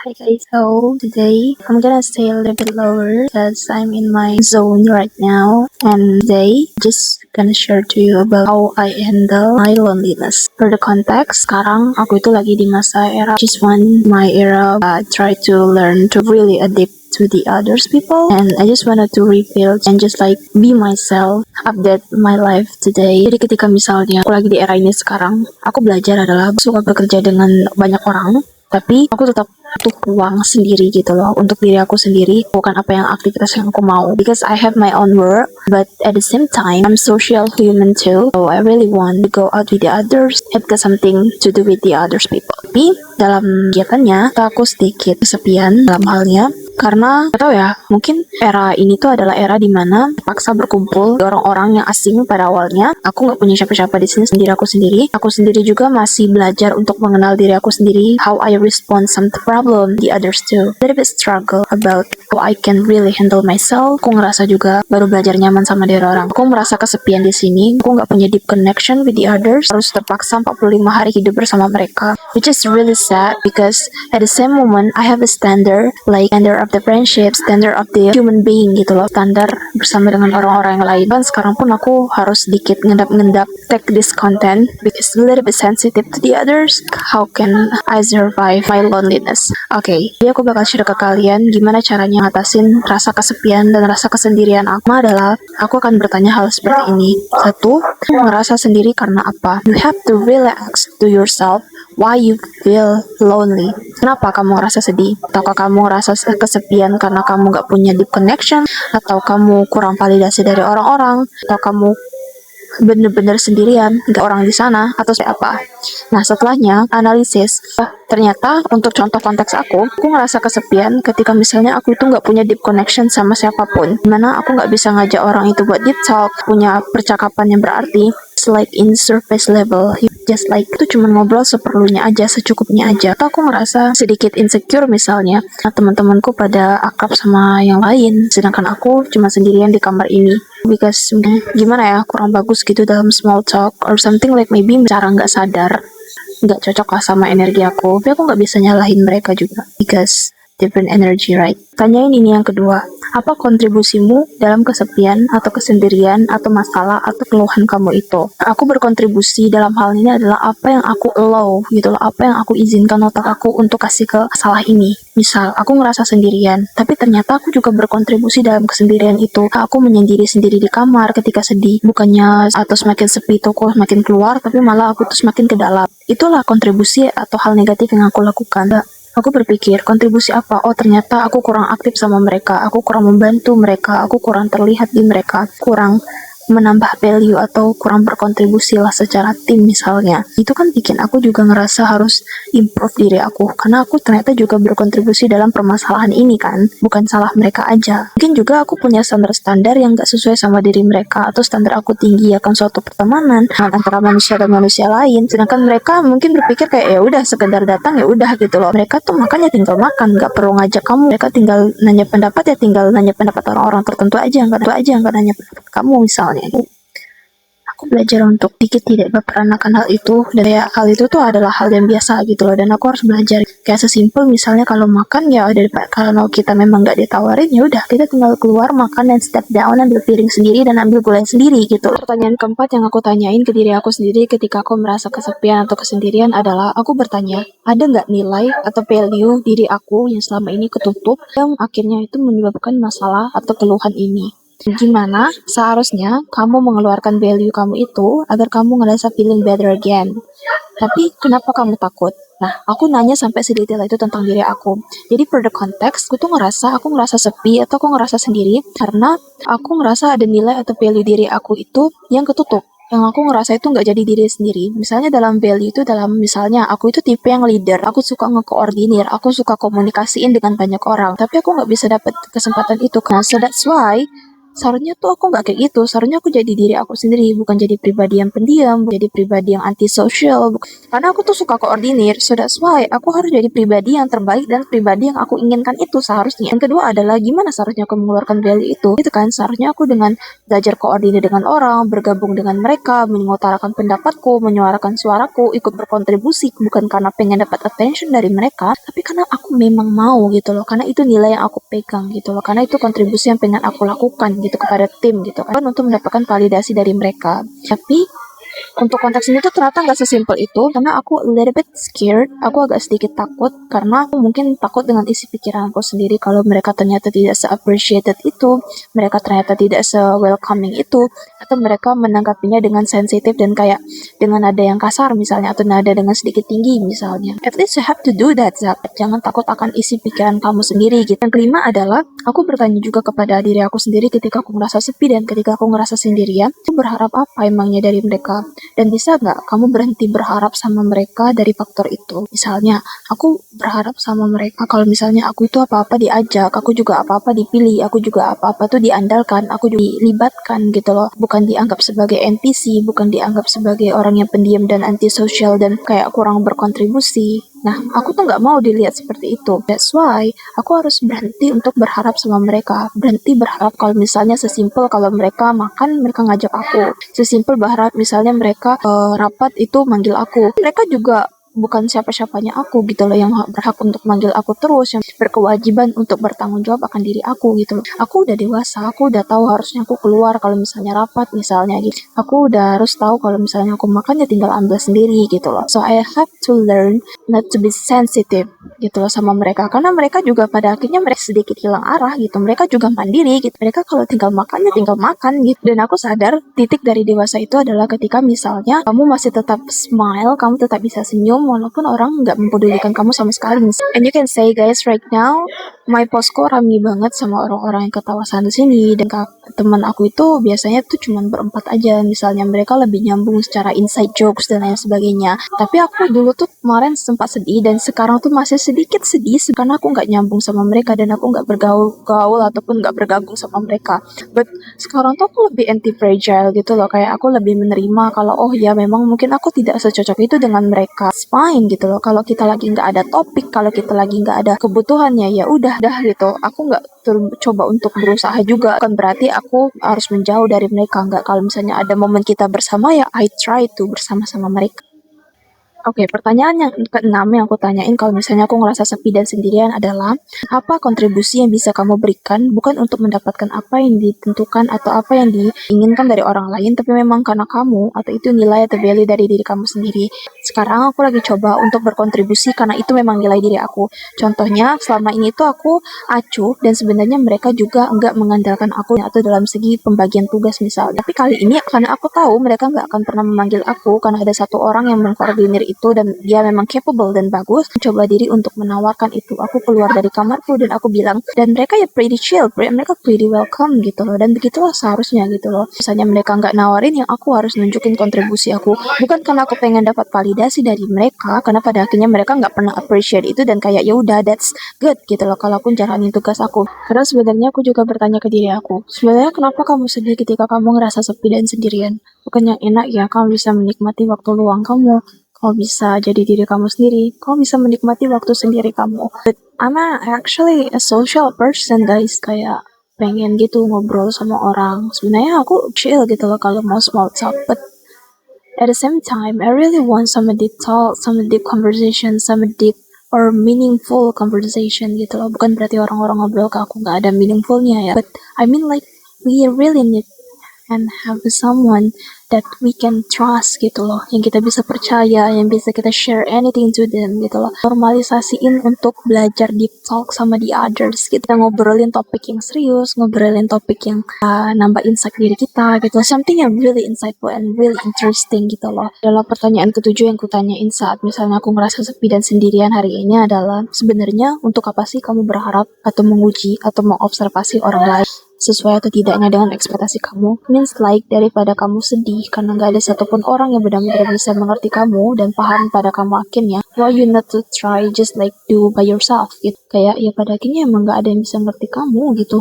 Hi guys, so today I'm gonna stay a little bit lower because I'm in my zone right now, and today just gonna share to you about how I handle my loneliness. For the context, sekarang aku itu lagi di masa era just one my era. I try to learn to really adapt to the others people, and I just wanted to reveal and just like be myself, update my life today. Jadi ketika misalnya aku lagi di era ini sekarang, aku belajar adalah suka bekerja dengan banyak orang, tapi aku tetap butuh ruang sendiri gitu loh untuk diri aku sendiri, bukan apa yang aktivitas yang aku mau, because I have my own work, but at the same time I'm social human too, so I really want to go out with the others, have something to do with the others people. Tapi dalam kegiatannya aku sedikit kesepian dalam halnya, karena gak tau ya, mungkin era ini tuh adalah era dimana paksa berkumpul orang-orang yang asing pada awalnya. Aku nggak punya siapa-siapa di sini, sendiri aku sendiri. Aku sendiri juga masih belajar untuk mengenal diri aku sendiri, how I respond some problem, the others too. Little bit struggle about how I can really handle myself. Aku ngerasa juga baru belajar nyaman sama diri orang. Aku merasa kesepian di sini. Aku nggak punya deep connection with the others. Harus terpaksa 45 hari hidup bersama mereka, which is really sad because at the same moment I have a standard, like standard of the friendship, standard of the human being gitu loh, standar bersama dengan orang-orang yang lain. Dan sekarang pun aku harus sedikit ngendap-ngendap take this content because a little bit sensitive to the others. How can I survive my loneliness? Oke, jadi aku bakal share ke kalian gimana caranya ngatasin rasa kesepian dan rasa kesendirian aku. Adalah aku akan bertanya hal seperti ini. Satu, kamu ngerasa sendiri karena apa? You have to really ask to yourself why you feel lonely. Kenapa kamu ngerasa sedih? Ataukah kamu ngerasa kesepian karena kamu gak punya deep connection? Atau kamu kurang validasi dari orang-orang? Atau kamu bener-bener sendirian, gak orang di sana? Atau seperti apa? Nah, setelahnya analisis. Ternyata untuk contoh konteks aku ngerasa kesepian ketika misalnya aku itu gak punya deep connection sama siapapun. Dimana aku gak bisa ngajak orang itu buat deep talk, punya percakapan yang berarti. It's like in surface level, just like itu cuma ngobrol seperlunya aja, secukupnya aja. Atau aku ngerasa sedikit insecure misalnya, nah, teman-temanku pada akrab sama yang lain, sedangkan aku cuma sendirian di kamar ini. Because gimana ya, kurang bagus gitu dalam small talk or something, like maybe cara nggak sadar nggak cocok lah sama energi aku. Tapi aku nggak bisa nyalahin mereka juga, because different energy, right? Tanyain ini yang kedua, apa kontribusimu dalam kesepian atau kesendirian atau masalah atau keluhan kamu itu? Aku berkontribusi dalam hal ini adalah apa yang aku allow gitu loh, apa yang aku izinkan otak aku untuk kasih ke masalah ini. Misal, aku ngerasa sendirian, tapi ternyata aku juga berkontribusi dalam kesendirian itu. Aku menyendiri sendiri di kamar ketika sedih, bukannya atau semakin sepi itu aku semakin keluar, tapi malah aku tuh semakin ke dalam. Itulah kontribusi atau hal negatif yang aku lakukan. Aku berpikir, kontribusi apa? Oh, ternyata aku kurang aktif sama mereka, aku kurang membantu mereka, aku kurang terlihat di mereka, kurang menambah value atau kurang berkontribusi lah secara tim misalnya. Itu kan bikin aku juga ngerasa harus improve diri aku, karena aku ternyata juga berkontribusi dalam permasalahan ini kan, bukan salah mereka aja. Mungkin juga aku punya standar yang gak sesuai sama diri mereka, atau standar aku tinggi akan suatu pertemanan antara manusia dan manusia lain, sedangkan mereka mungkin berpikir kayak ya udah sekedar datang ya udah gitu loh. Mereka tuh makannya tinggal makan, gak perlu ngajak kamu. Mereka tinggal nanya pendapat, ya tinggal nanya pendapat orang-orang tertentu aja, nggak nanya pendapat kamu misalnya. Aku belajar untuk dikit tidak berperan akan hal itu, dan ya hal itu tuh adalah hal yang biasa gitu loh, dan aku harus belajar kayak sesimpel misalnya kalau makan ya daripada kalau kita memang nggak ditawarin ya udah kita tinggal keluar makan dan step down, ambil piring sendiri dan ambil gulai sendiri gitu. Pertanyaan keempat yang aku tanyain ke diri aku sendiri ketika aku merasa kesepian atau kesendirian adalah aku bertanya, ada nggak nilai atau value diri aku yang selama ini ketutup yang akhirnya itu menyebabkan masalah atau keluhan ini. Gimana seharusnya kamu mengeluarkan value kamu itu agar kamu ngerasa feeling better again. Tapi kenapa kamu takut? Nah, aku nanya sampai sedetail itu tentang diri aku. Jadi for the context, aku ngerasa sepi atau aku ngerasa sendiri karena aku ngerasa ada nilai atau value diri aku itu yang ketutup. Yang aku ngerasa itu nggak jadi diri sendiri. Misalnya dalam value itu, misalnya aku itu tipe yang leader, aku suka nge-koordinir, aku suka komunikasiin dengan banyak orang, tapi aku nggak bisa dapet kesempatan itu. Nah, so that's why seharusnya tuh aku nggak kayak gitu. Seharusnya aku jadi diri aku sendiri, bukan jadi pribadi yang pendiam, bukan jadi pribadi yang antisosial. Karena aku tuh suka koordinir, so that's why aku harus jadi pribadi yang terbaik dan pribadi yang aku inginkan itu seharusnya. Yang kedua adalah gimana seharusnya aku mengeluarkan value itu. Itu kan seharusnya aku dengan belajar koordinir dengan orang, bergabung dengan mereka, mengutarakan pendapatku, menyuarakan suaraku, ikut berkontribusi, bukan karena pengen dapat attention dari mereka, tapi karena aku memang mau gitu loh, karena itu nilai yang aku pegang gitu loh, karena itu kontribusi yang pengen aku lakukan gitu kepada tim gitu kan, untuk mendapatkan validasi dari mereka. Tapi untuk konteks ini tuh ternyata nggak sesimpel itu, karena aku a little bit scared, aku agak sedikit takut, karena aku mungkin takut dengan isi pikiran aku sendiri kalau mereka ternyata tidak se-appreciated itu, mereka ternyata tidak se-welcoming itu, atau mereka menanggapinya dengan sensitif dan kayak dengan nada yang kasar misalnya, atau nada dengan sedikit tinggi misalnya. At least you have to do that, Zak. Jangan takut akan isi pikiran kamu sendiri gitu. Yang kelima adalah, aku bertanya juga kepada diri aku sendiri ketika aku ngerasa sepi dan ketika aku ngerasa sendirian, aku berharap apa emangnya dari mereka? Dan bisa nggak kamu berhenti berharap sama mereka dari faktor itu? Misalnya, aku berharap sama mereka kalau misalnya aku itu apa-apa diajak, aku juga apa-apa dipilih, aku juga apa-apa tuh diandalkan, aku juga dilibatkan gitu loh. Bukan dianggap sebagai NPC, bukan dianggap sebagai orang yang pendiam dan antisosial dan kayak kurang berkontribusi. Nah, aku tuh nggak mau dilihat seperti itu. That's why aku harus berhenti untuk berharap sama mereka. Berhenti berharap kalau misalnya sesimpel kalau mereka makan, mereka ngajak aku. Sesimpel berharap misalnya mereka rapat itu manggil aku. Mereka juga bukan siapa-siapanya aku gitu loh, yang berhak untuk manggil aku terus, yang berkewajiban untuk bertanggung jawab akan diri aku gitu loh. Aku udah dewasa, aku udah tahu harusnya aku keluar kalau misalnya rapat misalnya gitu. Aku udah harus tahu kalau misalnya aku makan ya tinggal ambil sendiri gitu loh. So I have to learn not to be sensitive gitu loh sama mereka, karena mereka juga pada akhirnya mereka sedikit hilang arah gitu. Mereka juga mandiri gitu. Mereka kalau tinggal makan ya tinggal makan gitu. Dan aku sadar titik dari dewasa itu adalah ketika misalnya kamu masih tetap smile, kamu tetap bisa senyum walaupun orang nggak mempedulikan kamu sama sekali. And you can say guys, right now my postku rame banget sama orang-orang yang ketawa sana sini, dan teman aku itu biasanya tuh cuman berempat aja. Misalnya mereka lebih nyambung secara inside jokes dan lain sebagainya. Tapi aku dulu tuh kemarin sempat sedih, dan sekarang tuh masih sedikit sedih karena aku nggak nyambung sama mereka dan aku nggak bergaul ataupun nggak bergabung sama mereka. But sekarang tuh aku lebih anti-fragile gitu loh, kayak aku lebih menerima kalau oh ya memang mungkin aku tidak secocok itu dengan mereka. It's fine gitu loh. Kalau kita lagi nggak ada topik, kalau kita lagi nggak ada kebutuhannya, ya udah gitu. Aku nggak coba untuk berusaha juga, bukan berarti aku harus menjauh dari mereka, nggak. Kalau misalnya ada momen kita bersama ya I try to bersama-sama mereka. Oke, pertanyaan yang keenam yang aku tanyain kalau misalnya aku ngerasa sepi dan sendirian adalah, apa kontribusi yang bisa kamu berikan bukan untuk mendapatkan apa yang ditentukan atau apa yang diinginkan dari orang lain, tapi memang karena kamu atau itu nilai atau value dari diri kamu sendiri. Sekarang aku lagi coba untuk berkontribusi karena itu memang nilai diri aku. Contohnya, selama ini tuh aku acuh dan sebenarnya mereka juga nggak mengandalkan aku atau dalam segi pembagian tugas misalnya. Tapi kali ini karena aku tahu mereka nggak akan pernah memanggil aku karena ada satu orang yang mengkoordinir itu dan dia memang capable dan bagus, coba diri untuk menawarkan itu. Aku keluar dari kamarku dan aku bilang, dan mereka ya pretty chill, mereka pretty welcome gitu loh, dan begitulah seharusnya gitu loh. Misalnya mereka nggak nawarin, yang aku harus nunjukin kontribusi aku, bukan karena aku pengen dapat validasi dari mereka, karena pada akhirnya mereka nggak pernah appreciate itu dan kayak ya udah that's good gitu loh kalau aku jalanin tugas aku. Karena sebenarnya aku juga bertanya ke diri aku, sebenarnya kenapa kamu sedih ketika kamu ngerasa sepi dan sendirian? Bukan yang enak ya kamu bisa menikmati waktu luang kamu bisa jadi diri kamu sendiri, kamu bisa menikmati waktu sendiri kamu. But I'm actually a social person guys, kayak pengen gitu ngobrol sama orang. Sebenarnya aku chill gitu loh kalau mau small talk, but at the same time I really want some deep talk, some deep conversation, some deep or meaningful conversation gitu loh. Bukan berarti orang-orang ngobrol ke aku nggak ada meaningfulnya ya, but I mean like we really need and have someone that we can trust gitu loh, yang kita bisa percaya, yang bisa kita share anything to them gitu loh. Normalisasiin untuk belajar deep talk sama the others gitu. Kita ngobrolin topik yang serius, ngobrolin topik yang nambah insight diri kita gitu, something yang really insightful and really interesting gitu loh. Dalam pertanyaan ketujuh yang kutanyain saat misalnya aku ngerasa sepi dan sendirian hari ini adalah, sebenarnya untuk apa sih kamu berharap atau menguji atau mengobservasi orang lain sesuai atau tidaknya dengan ekspektasi kamu? Means like daripada kamu sedih karena gak ada satupun orang yang benar-benar bisa mengerti kamu dan paham pada kamu akhirnya, why you not to try just like do by yourself gitu. Kayak ya pada akhirnya emang gak ada yang bisa ngerti kamu gitu.